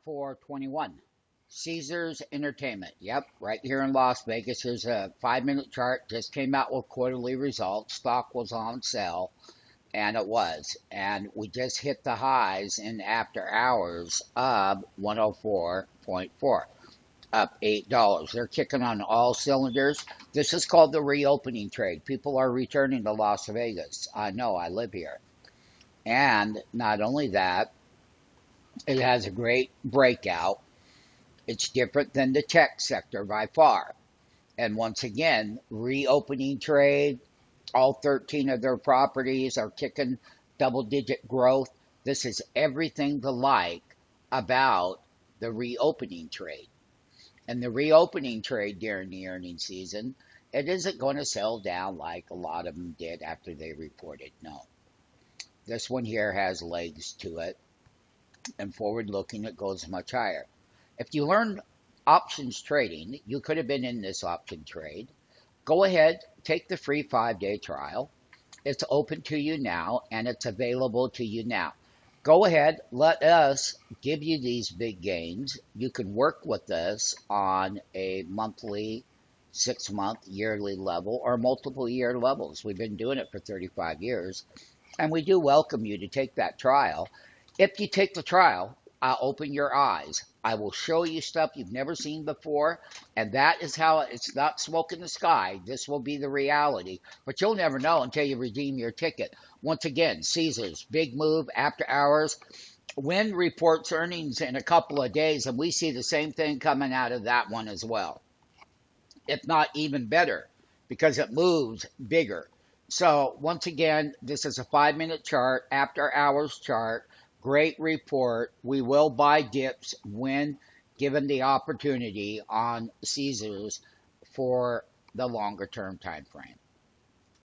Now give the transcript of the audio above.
421. Caesars Entertainment. Yep, right here in Las Vegas. Here's a 5 minute chart. Just came out with quarterly results. Stock was on sale, and it was. And we just hit the highs in after hours of 104.4, up $8. They're kicking on all cylinders. This is called the reopening trade. People are returning to Las Vegas. I know, I live here. And not only that, it has a great breakout. It's different than the tech sector by far. And once again, reopening trade, all 13 of their properties are kicking double digit growth. This is everything to like about the reopening trade. And the reopening trade during the earnings season, it isn't going to sell down like a lot of them did after they reported. No. This one here has legs to it, and forward looking, it goes much higher. If you learned options trading, you could have been in this option trade. Go ahead, take the free 5 day trial. It's open to you now, and it's available to you now. Go ahead, let us give you these big gains. You can work with us on a monthly, 6 month, yearly level, or multiple year levels. We've been doing it for 35 years, and we do welcome you to take that trial. If you take the trial, I'll open your eyes. I will show you stuff you've never seen before, and that is how it's not smoke in the sky. This will be the reality, but you'll never know until you redeem your ticket. Once again, Caesars, big move after hours. Wynn reports earnings in a couple of days, and we see the same thing coming out of that one as well, if not even better, because it moves bigger. So once again, this is a 5 minute chart, after hours chart. Great report. We will buy dips when given the opportunity on Caesars for the longer term time frame.